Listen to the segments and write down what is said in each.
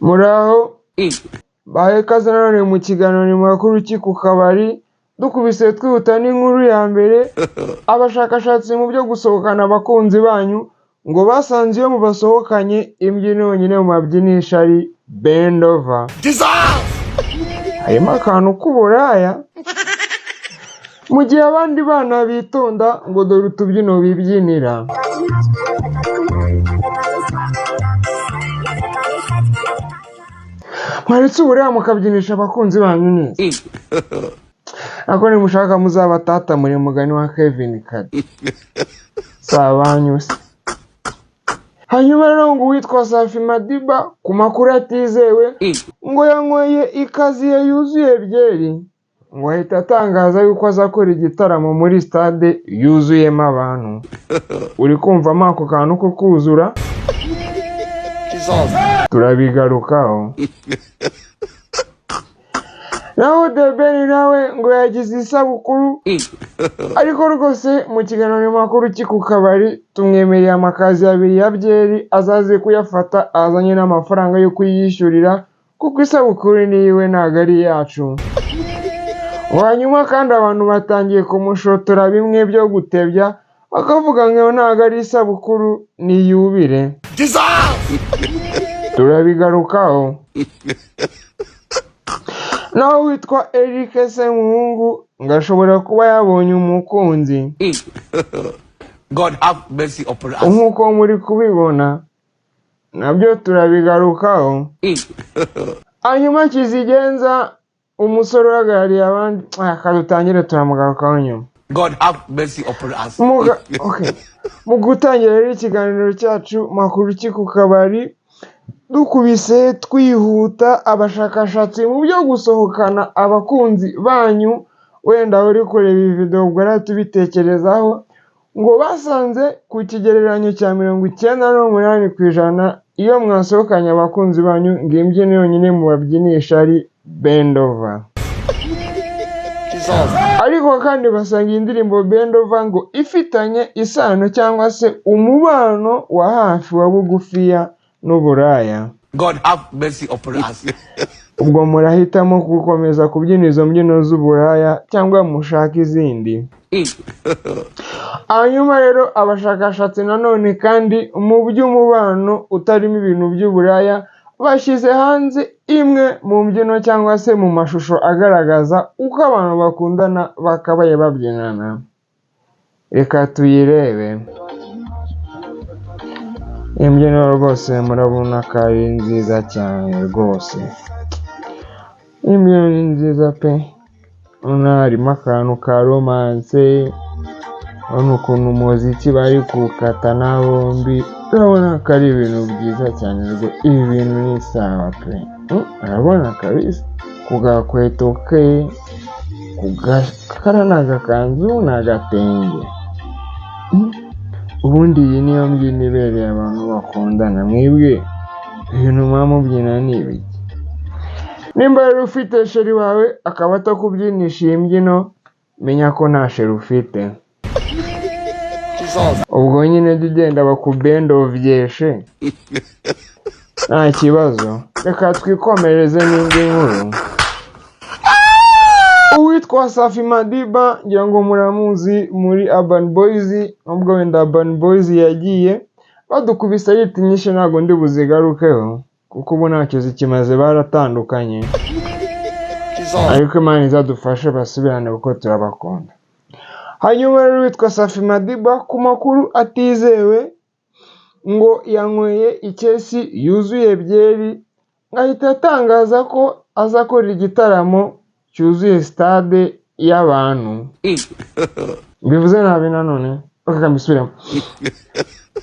Muraho bahe kaze nanone mu kiganiro makuru ku kabari dukubise twihuta n'inkuru ya mbere. Abashakashatsi mu byo gusohokana abakunzi banyu ngo basanze iyo mubasohokanye imbyino nyine mu mabyinisha ari bend over. Harimo akantu k'uburaya mu gihe abandi bana bitonda ngo dore utubyino bibyinira. Mwaretse uburaya mukabyinisha abakunzi banyu neza. Ako nimushaka muzabatata muri mugani wa Kevin Kade. Sabanyuse. Hanyuma rero ngo uwitwa Safi Madiba ku makuru atizewe ngo yanyweye ikaziye yuzuye byeri, ngo ahita atangaza yuko azakora igitaramo muri stade yuzuyemo abantu. Uri kumvamo ako kantu ko kuzura? Turabigarukaho. Naho The Ben nawe ngo yagize isabukuru, ariko rwose mu kiganiro makuru ku kabari tumwemereye amakazi abiri ya byeri azaze kuyafata azanye n'amafaranga yo kuyishyurira kuko isabukuru niwe ntago ari yacu. Hanyuma kandi abantu batangiye kumushotora bimwe byo gutebya bakavuga ngo ntago ari isabukuru ni yubire. Turabigarukaho. Naho witwa Eric Semuhungu ngashobora kuba yabonye umukunzi. God have mercy upon us. Nkuko muri kubibona nabyo turabigarukaho. Hanyuma Kizigenza umusore uhagarariye abandi akadutangire turamugarukaho nyuma. God have mercy upon us. Mu gutangira rero ikiganiro cyacu makuru ku kabari dukubise twihuta abashakashatsi mu byo gusohokana abakunzi banyu, wenda uri kureba iyi video ubwo ratubitekerezaho, ngo basanze ku kigereranyo cya 98% iyo mwasohokanye abakunzi banyu ngo imbyino yonyine mu babyinisha ari bend over. Ariko kandi basanga indirimbo bend over ngo ifitanye isano cyangwa se umubano wa hafi wa bugufiya n'uburaya. God have mercy upon us. Ubwo murahitamo gukomeza kubyina izo mbyino z'uburaya cyangwa mushaka izindi. Hanyuma rero abashakashatsi nanone kandi mu by'umubano utarimo ibintu by'uburaya bashyize hanze imwe mu mbyino cyangwa se mu mashusho agaragaza uko abantu bakundana bakabaye babyinana. Reka tuyirebe. Imbyino rwose murabona ko ari nziza cyane rwose. Imbyino ni nziza pe. Harimo akantu ka romance, urabona ukuntu umuziki bari kuwukatana bombi, urabona ko ari ibintu byiza cyane rwose. Ibi bintu ni sawa pe. Urabona kabisa ku gakweto ke, ku gakara n'agakanzu n'agatenge. Ubundi iyi niyo mbyino ibereye abantu bakundana. Mwebwe ibintu muba mubyina ni ibiki? Nimba rero ufite sheri wawe akaba atakubyinisha iyi mbyino, menya ko nta sheri ufite. Ubwo nyine jya ugenda bakubendovyeshe nta kibazo. Reka twikomereze n'indi nkuru. Uwitwa Safi Madiba ngira ngo muramuzi muri Urban Boys, nubwo wenda Urban Boys yagiye badukubisa yitinyishe ntago ndi buzigarukeho kuko ubu ntacyo zikimaze baratandukanye. Ariko Imana izadufashe basubirane kuko turabakunda. Hanyuma rero witwa Safi Madiba ku makuru atizewe ngo yanyweye ikesi yuzuye byeri, ahita atangaza ko azakora igitaramo cyuzuye stade y'abantu. Bivuze nabi nanone bakambisubiramo.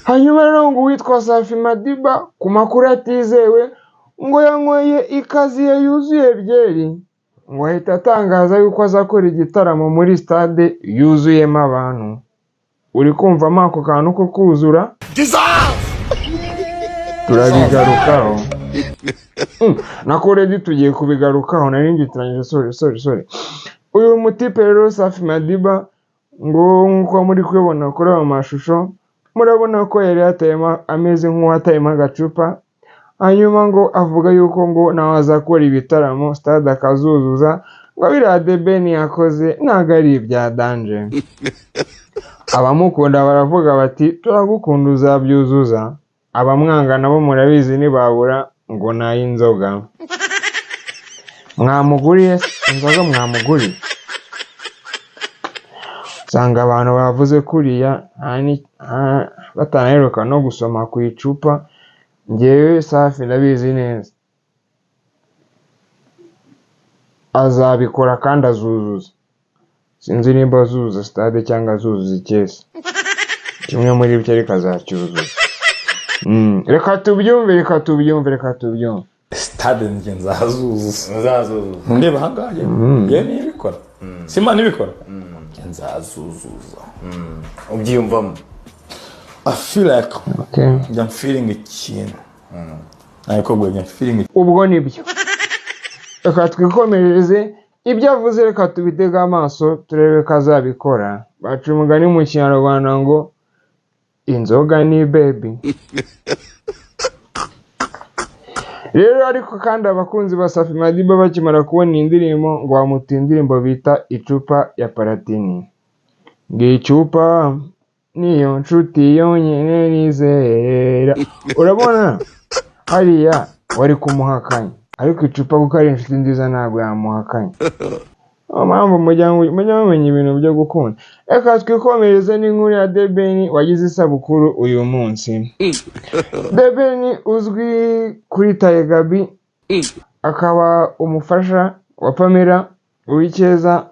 Hanyuma rero ngo uwitwa Safi Madiba ku makuru atizewe ngo yanyweye ikaziye yuzuye byeri, ngo ahita atangaza yuko azakora igitaramo muri stade yuzuyemo abantu. Uri kumvamo ako kantu ko kuzura? Turabigarukaho. Nako redi tugiye kubigarukaho nari ngitiranyije sorry. Uyu mutipe rero Safi Madiba ngo nkuko muri kubibona kuri aya mashusho murabona ko yari yatayemo ameze nk'uwatayemo agacupa, hanyuma ngo avuga yuko ngo nawe azakora ibitaramo stade akazuzuza ngo biriya The Ben yakoze ntabwo ari ibya danje. Abamukunda baravuga bati turagukunda uzabyuzuza, abamwanga nabo murabizi ntibabura ngo n'ay'inzoga. Mwamuguriye inzoga mwamuguriye? Usanga abantu bavuze kuriya batanaheruka no gusoma ku icupa. Njyewe Safi ndabizi neza azabikora kandi azuzuza. Sinzi nimba azuzuza stade cyangwa azuzuza ikesi, kimwe muri byo ariko azacyuzuza. Reka tubyumve. Stade njye nzazuzuza. Ndeba ahangaha yewe nibikora. Simba nibikora. Nzazuzuza. Ubyiyumvamo? I feel like Okay. I'm feeling ikintu. Ariko gwe I'm feeling Ubwo nibyo. Reka twikomereze ibyo avuze, reka tubitega amaso turebe ko azabikora. Baca umugani mu Kinyarwanda ngo inzoga ni baby. Rero ariko kandi abakunzi ba Safi Madiba bakimara kubona indirimbo ngo bamuta indirimbo bita Icupa ya Paratini. Icupa niyo nshuti yonyine nizera. Urabona hariya wari kumuhakanya, ariko icupa kuko ari inshuti nziza ntabwo yamuhakanya. Mpamvu mujya mumenya ibintu byo gukunda. Reka twikomereze n'inkuru ya The Ben wagize isabukuru uyu munsi. The Ben uzwi kuri Tiger B, akaba umufasha wa Pamela Uwicyeza,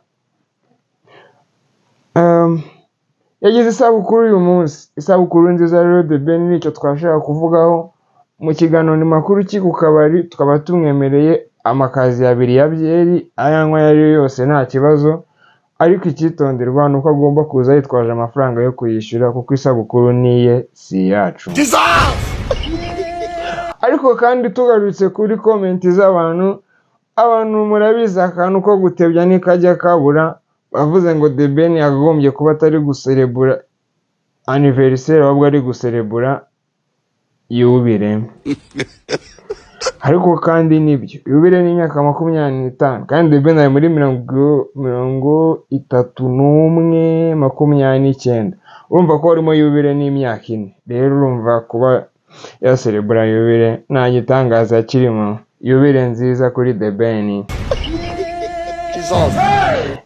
yagize isabukuru uyu munsi. Isabukuru nziza rero The Ben nicyo twashaka kuvugaho mu kiganiro makuru ku kabari. Tukaba tumwemereye amakazi abiri ya byeri, ayanywa yari yose nta kibazo, ariko icyitonderwa nuko agomba kuza yitwaje amafaranga yo kuyishyura kuko isabukuru niye si yacu. Ariko kandi tugarutse kuri komenti z'abantu, murabizi akantu ko gutebya nikajya kabura. Bavuze ngo The Ben yagombye kuba atari guserebura anniversaire, ahubwo ari guserebura yubire. Ariko kandi nibyo, yubire ni imyaka 25 kandi The Ben ari muri 31, 29. Urumva ko harimo yubire n'imyaka 4. Rero urumva kuba yaserebura yubire nta gitangaza kirimo. Yubire nziza kuri The Ben.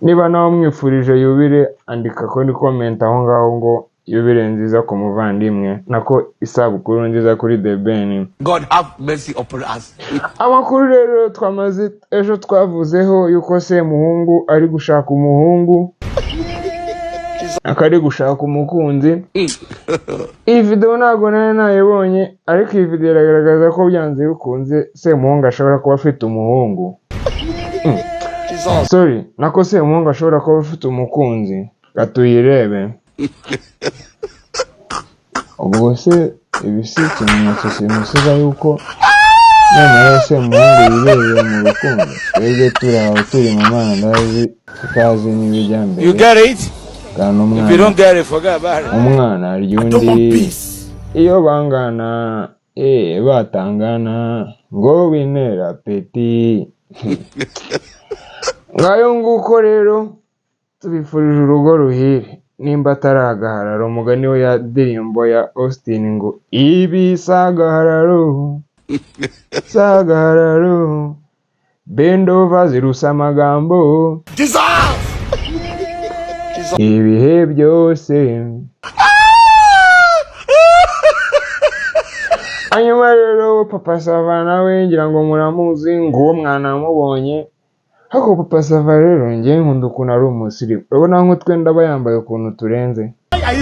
Niba nawe mwifurije yubire, andika kuri comment aho ngaho ngo yubire nziza ku muvandimwe, nako isabukuru nziza kuri The Ben. God have mercy upon us. Amakuru rero twamaze ejo twavuzeho yuko Semuhungu ari gushaka umuhungu, akari gushaka umukunzi. Iyi video ntabwo nari nayibonye, ariko iyi video iragaragaza ko byanze bikunze Semuhungu ashobora kuba afite umuhungu. Sorry, nako Semuhungu ashobora kuba afite umukunzi. Gatuyirebe. Ubwo se ibi si ikimenyetso simusiga yuko nyamara Semuhungu yibereye mu rukundo. Twebwe turi aho turi mu mandazi tutazi n'ibijya mbere. You get it? Kandi If you don't get it, forget about it. umwana ryundi iyo bangana batangana ngo winera peti. Ngayo nguko rero tubifurije urugo ruhire, nimba ataragarara. Umugani we ya ndirimbo ya Austin ngo ibisagararo sagararo bendova zirusa amagambo ibihe byose. Hanyuma rero Papa Sava nawe ngira ngo muramuzi, ngo uwo mwana mubonye. Hako Papa Sava rero ngiye nkunda ukuntu ari umusirimu. Urabona nk'utwenda aba yambaye ukuntu turenze. Why are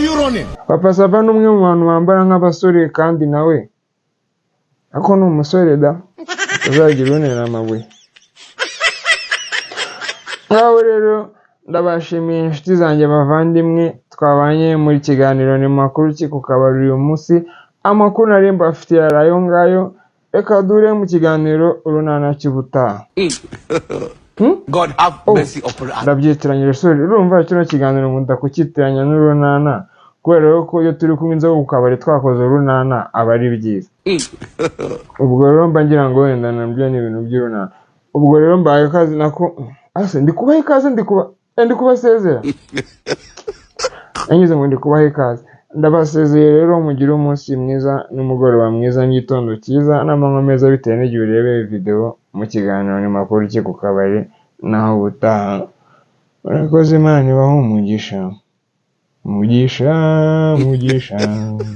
you running? Papa Sava ni umwe mu bantu bambara nk'abasore, kandi nawe ako ni umusore da, uzagira unera amabuye. Ngaho rero ndabashimiye inshuti zanjye bavandimwe twabanye muri kiganiro ni makuru ku kabari uyu munsi. Amakuru nari mbafitiye arayo ngayo. Reka dure mu kiganiro urunana cy'ubutaha. God have mercy upon us. Ndabyitiranyije sorry, urumva kino kiganiro nkunda kukitiranya n'urunana kubera rero ko iyo turi kunywa inzoga ku kabari twakoze urunana aba ari byiza. Ubwo rero mba ngira ngo wenda nabyo ni ibintu by'urunana. Ubwo rero mbaye ikaze nako ase ndi kubaha ikaze ndi kubasezera anyuze ngo ndi kubaha ikaze. Ndabasezeye rero mugire umunsi mwiza n'umugoroba mwiza n'igitondo cyiza n'amanywa meza bitewe n'igihe urebeye video mu kiganiro ni makuru ki ku kabari naho ubutaha. Urakoze Imana ibahe umugisha.